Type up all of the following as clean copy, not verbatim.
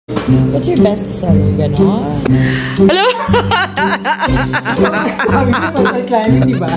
What's your best seller? Ganon? Hello? Sabi ko, social climbing, di ba?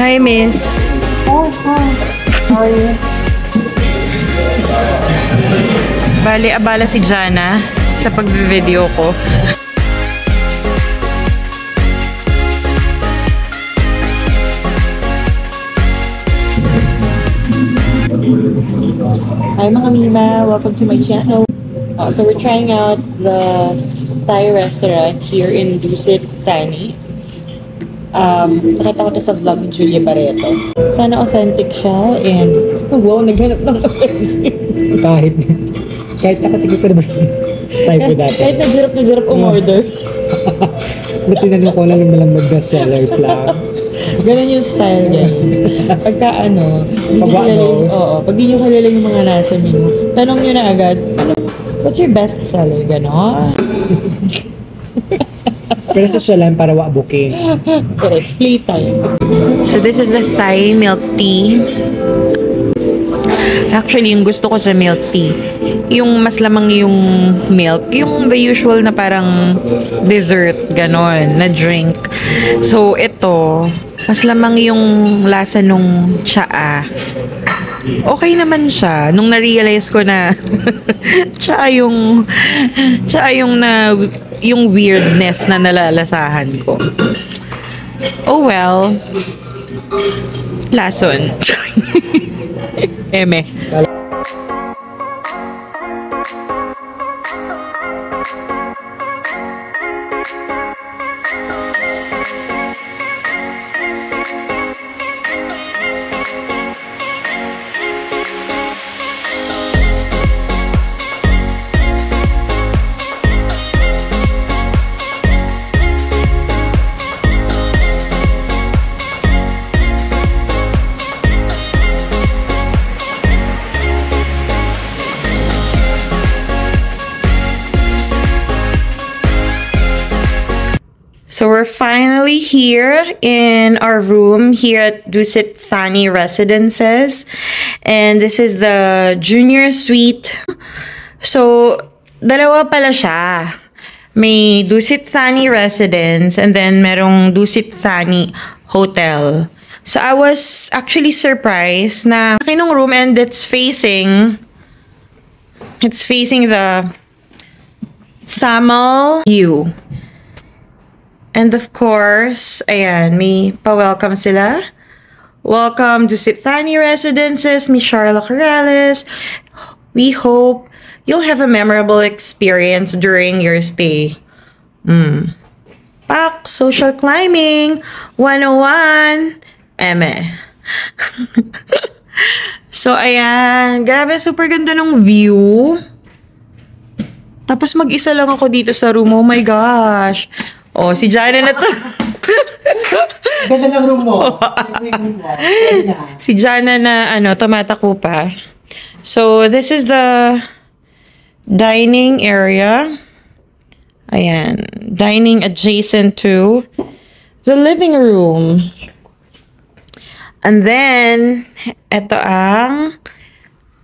Hi, miss. Oh, hi. How are you? Bali, abala si Jana sa pag-video ko. Hi mga Mima, welcome to my channel. So we're trying out the Thai restaurant here in Dusit, Thani. Nakita ko to sa vlog ni Julia Barreto. Sana authentic siya and wow, naghanap ng authentic. Kahit nakatigil ko naman type ko dati. Kahit na jarap umorder. Tinanong ko lang yung best sellers lang. Ganun yung style, guys. Pagka pag di nyo kilala yung mga nasa menu, tanong nyo na agad, what's your best seller? Ganon? Pero social lang para booking. Correct. Playtime. So this is the Thai milk tea. Actually, yung gusto ko sa milk tea, yung mas lamang yung milk, yung the usual na parang dessert, ganon, na drink. So ito, mas lamang yung lasa nung tsaa. Okay naman siya nung na-realize ko na yung weirdness na nalalasahan ko. Oh well. Lason. Eme. So we're finally here in our room here at Dusit Thani Residences, and this is the junior suite. So dalawa pala siya. May Dusit Thani Residence and then merong Dusit Thani Hotel. So I was actually surprised na kinong room, and it's facing the Samal view. And of course, ayan, may pa-welcome sila. Welcome to Dusit Thani Residences, Miss Charla Corrales. We hope you'll have a memorable experience during your stay. Pak, social climbing, 101, eme. So, ayan, grabe, super ganda ng view. Tapos mag-isa lang ako dito sa room, oh my gosh. Oh, si Jana na to. Ganda ng room mo. Si Jana na, tumatako pa. So, this is the dining area. Ayan. Dining adjacent to the living room. And then, ito ang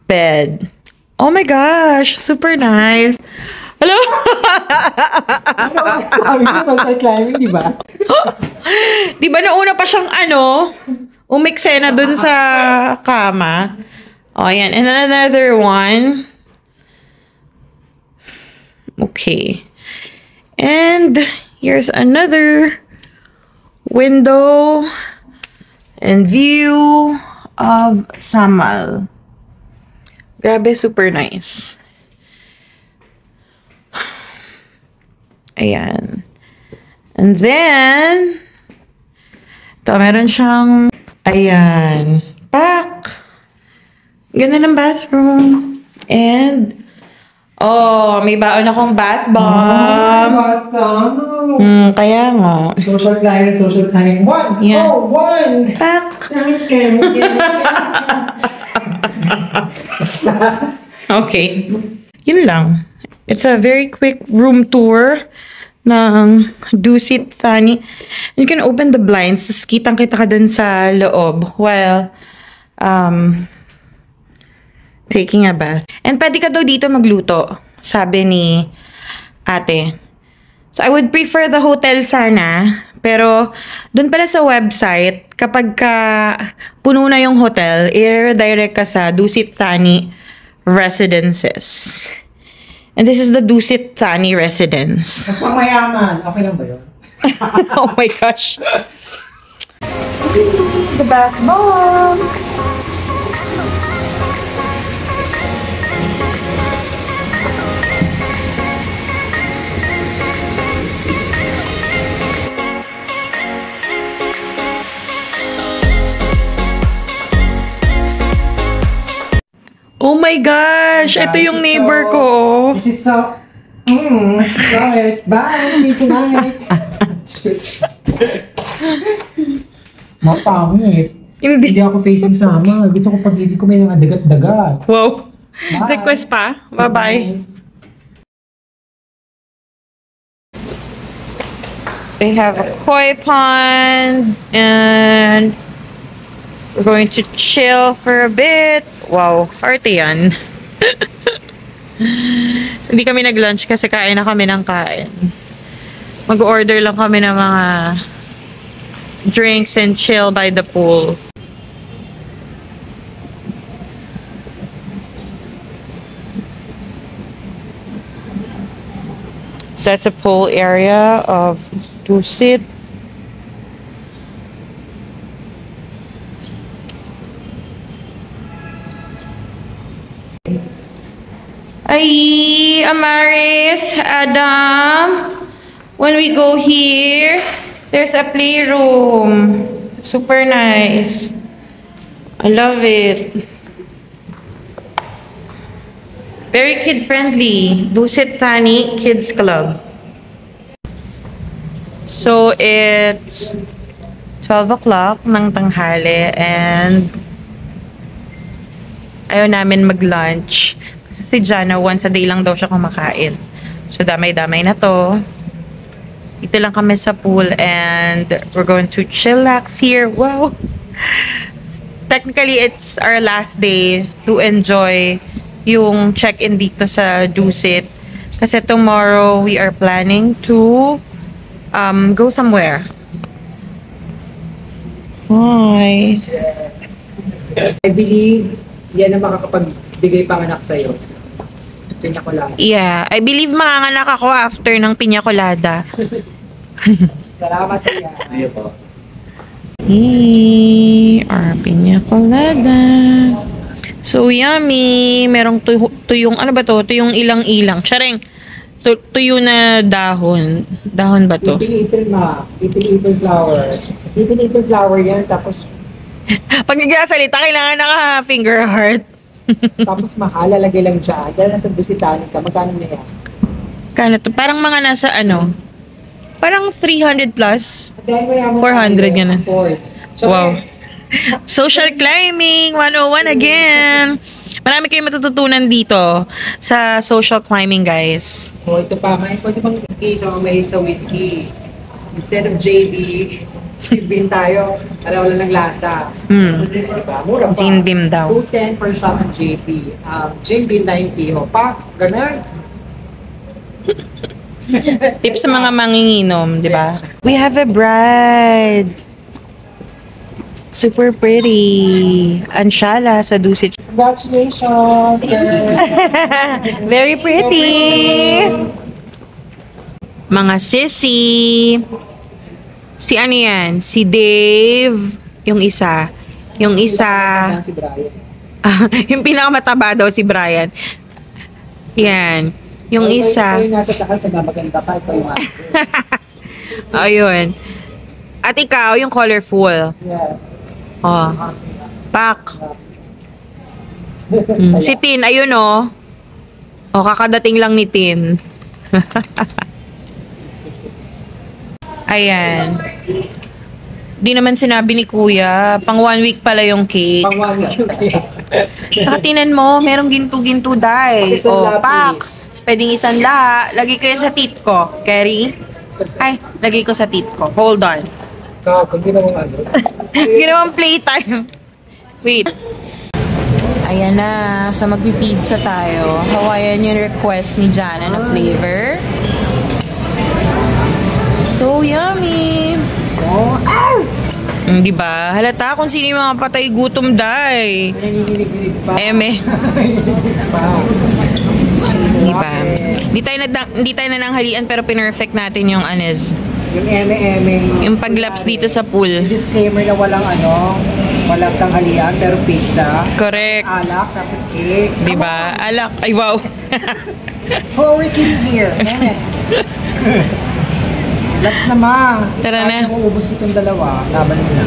bed. Oh my gosh, super nice. Hello? Sabi ko, social climbing, di ba? Di ba nauna pa siyang umiksena dun sa kama? Oh, ayan. And another one. Okay. And here's another window. And view of Samal. Grabe, super nice. Ayan. And then, ito, meron siyang, ayan, pak! Ganda ng bathroom. And, oh, may baon akong bath bomb. Kaya nga. Social climbing. One! Yeah. Oh, one! Pak! Okay. Yun lang. It's a very quick room tour ng Dusit Thani. You can open the blinds, tapos kitang-kita ka dun sa loob while taking a bath. And pwede ka daw dito magluto, sabi ni ate. So, I would prefer the hotel sana. Pero, dun pala sa website, kapag ka puno na yung hotel, i-redirect ka sa Dusit Thani Residences. And this is the Dusit Thani Residence. Mas pamayaman. Okay lang ba yun? Oh my gosh. The bath bomb. Oh my gosh! Ito yung neighbor ko. This is so... Bakit? Bye! Thank you, night! Mapangit. Hindi. Hindi ako facing sama. Gusto ko pagising ko may mga dagat-dagat. Wow. Bye. Request pa? Bye-bye. They have a koi pond and we're going to chill for a bit. Wow, arte yan. So, hindi kami nag-lunch kasi kain na kami ng kain. Mag-order lang kami ng mga drinks and chill by the pool. So that's a pool area of Dusit. Ay, Amaris, Adam, when we go here, there's a playroom. Super nice. I love it. Very kid-friendly. Dusit Thani Kids Club. So, it's 12 o'clock ng tanghali and ayaw namin mag-lunch. Kasi si Jana, once a day lang daw siya kumakain. So, damay-damay na to. Dito lang kami sa pool and we're going to chillax here. Wow! Technically, it's our last day to enjoy yung check-in dito sa Dusit. Kasi tomorrow, we are planning to go somewhere. Hi! I believe yan ang makakapagbigay panganak sa'yo. Pinya colada. Yeah, I believe manganganak ako after ng piña colada. Salamat niya. Ayun po. Our piña colada. So yummy. Merong tuyong, ano ba to? Tuyong ilang-ilang. Charing. Tuyo na dahon. Dahon ba to? Ipil-ipil Ipil-ipil flower. Ipil-ipil flower yan. Tapos Pag nagsasalita, kailangan naka-finger heart. tapos mahal, lalagay lang dyan. Dahil nasa Dusitani ka, magkano na yan? Kano to? Parang mga nasa ano? Parang 300 plus. Dahil mayaman 400 tayo, yan na. afford. So, Wow. Social climbing 101 again. Marami kayong matututunan dito sa social climbing, guys. Oh, ito pa, may pwede bang whiskey sa mga mahilig sa whiskey. Instead of JB, Bean tayo, wala ng lasa. Diba? Mura pa. Gin beam daw. 210 per shot ng JB. Gin bean 90. O pa, ganun. Tips sa mga manginginom, di ba? We have a bride. Super pretty. Anshala sa Dusit. Congratulations, girl. Very pretty. Mga sissy. Si ano yan? Si Dave. Yung isa. Yung isa. Si Brian. Yung pinakamataba daw si Brian. Yan. Yung isa. Ikaw yung nasa takas, nagmamaganda ka. Ikaw yung Ayun. At ikaw, yung colorful. Yeah. Oh. Pak. Si Tin, ayun oh. Oh, kakadating lang ni Tin. Ayan. Di naman sinabi ni Kuya, pang 1 week pala yung cake. Pang 1 week yung kaya. Saka tinan mo, merong ginto-ginto dahil. Isang Oh, pak. lapis. Pwedeng isang la. Lagay ko yan sa tit ko. Carry? Ay, lagay ko sa tit ko. Hold on. Kung ginawang ano. Ginawang playtime. Wait. Ayan na. So, magpipizza tayo. Hawaiian yung request ni Jana na flavor. So, yummy. Oh, ow! Diba? Halata kung sino yung mga patay gutom day. Nanginginig-ginig pa. Eme. Pa. Diba? Hindi tayo nananghalian pero pinerfect natin yung anes. Yung eme-eme. Yung paglaps dito sa pool. Yung disclaimer na walang ano, walang tanghalian, pero pizza. Correct. Alak, tapos cake. Diba? Alak. Ay, wow. Who are we kidding here? Eme. Laps na ma. Tara na. Kahit maubos itong dalawa, laban mo na.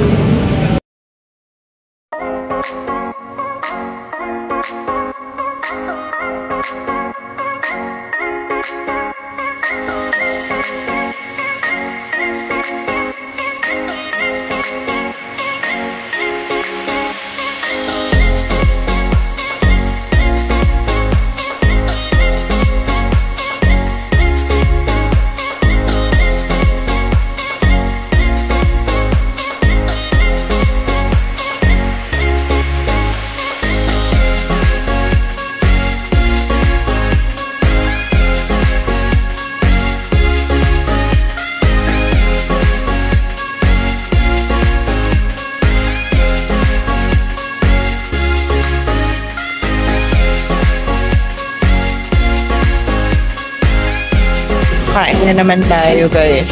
Kain na naman tayo, guys.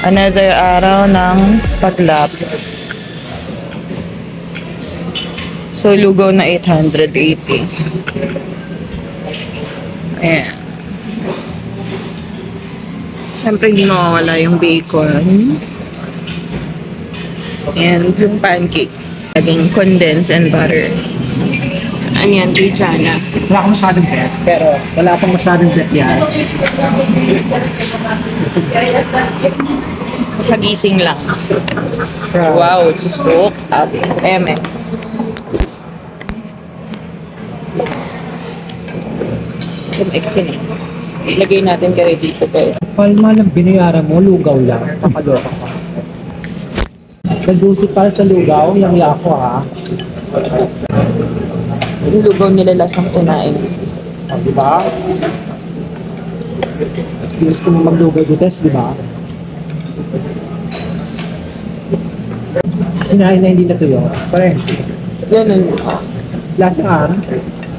Another araw ng paglaps. So, lugaw na 880. Ayan. Siyempre, hindi mawawala yung bacon. And yung pancake. Laging condense and butter. Ayan, kay Jana. Wala akong masyadong bet, pero wala pang masyadong bet yan. Kagising lang. Wow, just soaked up. Eme. Ilagay natin kaya dito, guys. Kalma lang binayaran mo, lugaw lang. Kakaloka ka. Nagdusit para sa lugaw, yung yako ha. Yung lugaw nila lasang sinain. Di ba? Gusto mo maglugaw dito, di ba? Sinahin na hindi natuyo. Pare, Ganun. lasang ang.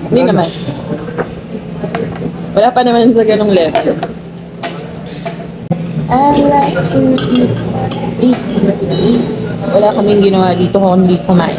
Hindi naman. Wala pa naman sa ganong level. I like to eat. Wala kaming ginawa dito kung hindi kumain.